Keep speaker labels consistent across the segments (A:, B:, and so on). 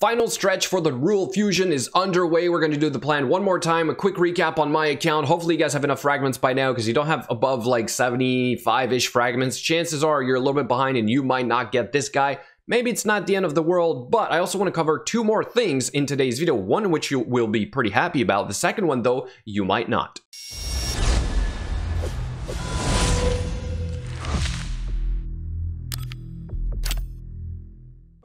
A: Final stretch for the Ruel Fusion is underway. We're going to do the plan one more time. A quick recap on my account. Hopefully you guys have enough fragments by now, because you don't have above like 75-ish fragments. Chances are you're a little bit behind and you might not get this guy. Maybe it's not the end of the world, but I also want to cover two more things in today's video. One which you will be pretty happy about. The second one, though, you might not.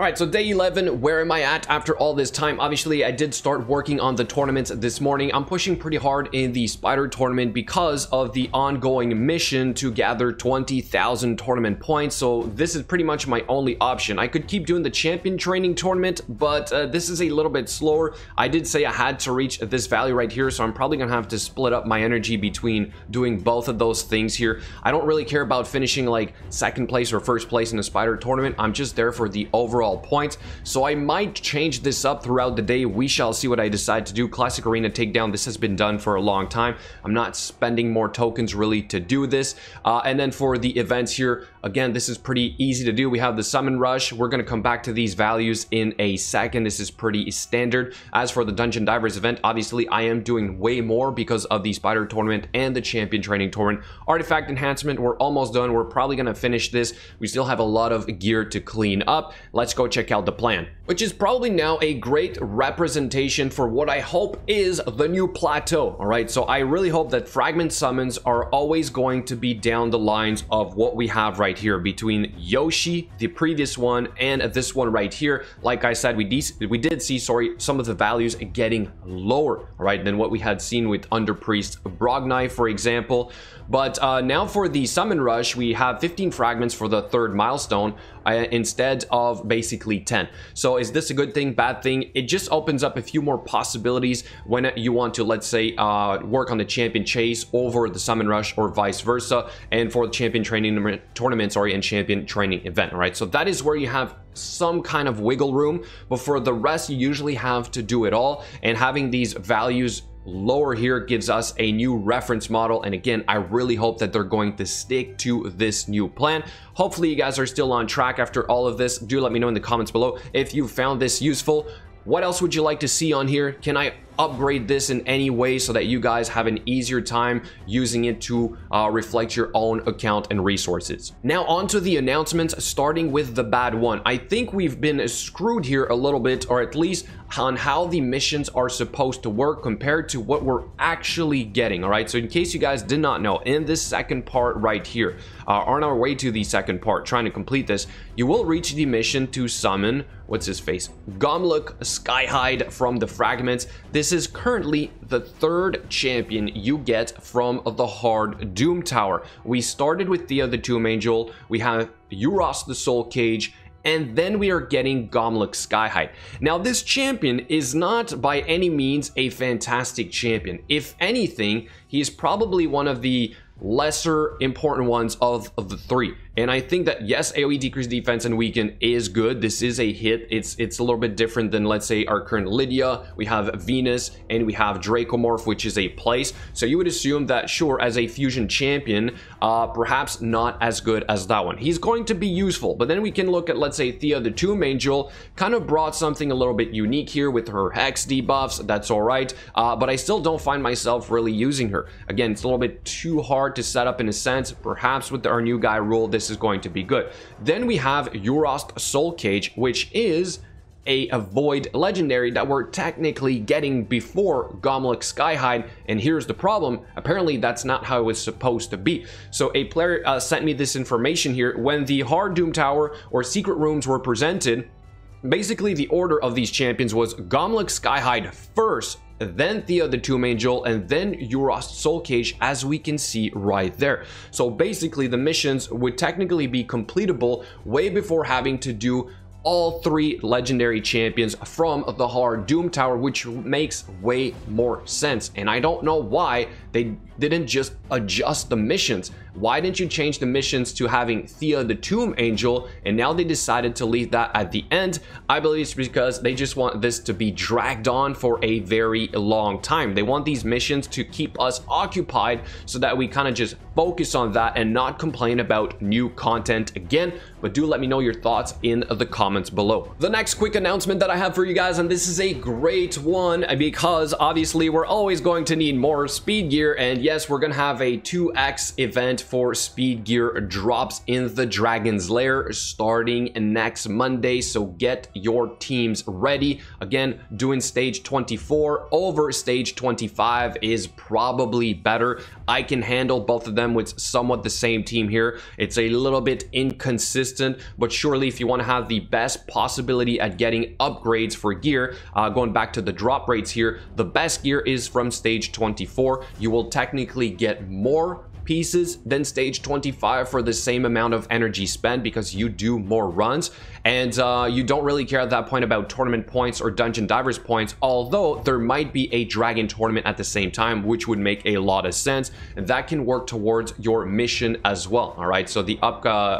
A: Alright, so day 11, where am I at after all this time? Obviously, I did start working on the tournaments this morning. I'm pushing pretty hard in the Spider tournament because of the ongoing mission to gather 20,000 tournament points. So this is pretty much my only option. I could keep doing the champion training tournament, but this is a little bit slower. I did say I had to reach this value right here, so I'm probably gonna have to split up my energy between doing both of those things here. I don't really care about finishing like second place or first place in the Spider tournament. I'm just there for the overall points, so I might change this up throughout the day. We shall see what I decide to do. Classic arena takedown, this has been done for a long time. I'm not spending more tokens really to do this. And then for the events here, again, this is pretty easy to do. We have the summon rush. We're going to come back to these values in a second. This is pretty standard. As for the dungeon divers event, obviously I am doing way more because of the Spider tournament and the champion training tournament. Artifact enhancement, we're almost done. We're probably going to finish this. We still have a lot of gear to clean up. Let's go check out the plan, which is probably now a great representation for what I hope is the new plateau. All right, so I really hope that fragment summons are always going to be down the lines of what we have right here between Yoshi, the previous one, and this one right here. Like I said, we did see some of the values getting lower, all right, than what we had seen with Underpriest Brognai, for example. But now for the summon rush, we have 15 fragments for the third milestone instead of basically 10. So is this a good thing, bad thing? It just opens up a few more possibilities when you want to, let's say, work on the champion chase over the summon rush or vice versa, and for the champion training tournament, and champion training event. All right, so that is where you have some kind of wiggle room, but for the rest, you usually have to do it all, and having these values lower here gives us a new reference model. And again, I really hope that they're going to stick to this new plan. Hopefully you guys are still on track after all of this. Do let me know in the comments below if you found this useful. What else would you like to see on here? Can I upgrade this in any way so that you guys have an easier time using it to reflect your own account and resources? Now on to the announcements, starting with the bad one. I think we've been screwed here a little bit, or at least on how the missions are supposed to work compared to what we're actually getting. All right, so in case you guys did not know, in this second part right here, on our way to the second part, trying to complete this, you will reach the mission to summon, what's his face, Gomluk Skyhide from the fragments. This is currently the third champion you get from the hard Doom Tower. We started with Thea the Tomb Angel, we have Euros the Soul Cage, and then we are getting Gomluk Skyhide. Now this champion is not by any means a fantastic champion. If anything, he is probably one of the lesser important ones of the three. And I think that, yes, AoE decrease defense and weaken is good. This is a hit. It's a little bit different than, let's say, our current Lydia. We have Venus and we have Dracomorph, which is a place. So you would assume that, sure, as a fusion champion, perhaps not as good as that one. He's going to be useful. But then we can look at, let's say, Thea the Tomb Angel, kind of brought something a little bit unique here with her Hex debuffs. That's all right. But I still don't find myself really using her. Again, it's a little bit too hard to set up in a sense. Perhaps with our new guy Ruel, this is going to be good. Then we have Euros Soul Cage, which is a void legendary that we're technically getting before Gomluk Skyhide. And here's the problem, apparently that's not how it was supposed to be. So a player sent me this information here. When the hard Doom Tower or secret rooms were presented, basically the order of these champions was Gomluk Skyhide first, then Thea the Tomb Angel, and then Euros Soul Cage, as we can see right there. So basically the missions would technically be completable way before having to do all three legendary champions from the hard Doom Tower, which makes way more sense. And I don't know why they didn't just adjust the missions. why didn't you change the missions to having Thea the Tomb Angel, and now they decided to leave that at the end? I believe it's because they just want this to be dragged on for a very long time. They want these missions to keep us occupied so that we kind of just focus on that and not complain about new content again. But do let me know your thoughts in the comments below. The next quick announcement that I have for you guys, and this is a great one because obviously we're always going to need more speed gear, and yes, we're gonna have a 2x event for speed gear drops in the Dragon's Lair starting next Monday, so get your teams ready. Again, doing stage 24 over stage 25 is probably better. I can handle both of them with somewhat the same team here. It's a little bit inconsistent, but surely if you want to have the best possibility at getting upgrades for gear, going back to the drop rates here, the best gear is from stage 24. You will technically get more pieces than stage 25 for the same amount of energy spent because you do more runs, and you don't really care at that point about tournament points or dungeon divers points, although there might be a dragon tournament at the same time, which would make a lot of sense, and that can work towards your mission as well. All right, so the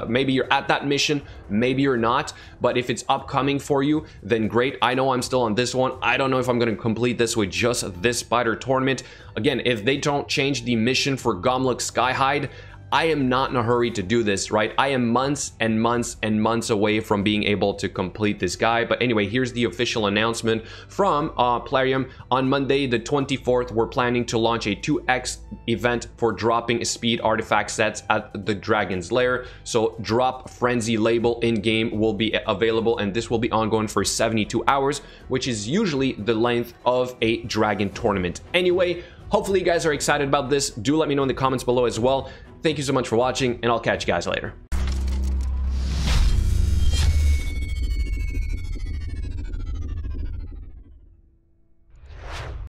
A: maybe you're at that mission, maybe you're not, but if it's upcoming for you, then great. I know I'm still on this one. I don't know if I'm going to complete this with just this spider tournament. Again, if they don't change the mission for Gomluk Skyhide, I am not in a hurry to do this, right? I am months and months and months away from being able to complete this guy. But anyway, here's the official announcement from Plarium. On Monday, the 24th, we're planning to launch a 2x event for dropping speed artifact sets at the Dragon's Lair. So drop frenzy label in game will be available, and this will be ongoing for 72 hours, which is usually the length of a dragon tournament. Anyway, hopefully you guys are excited about this. Do let me know in the comments below as well. Thank you so much for watching, and I'll catch you guys later.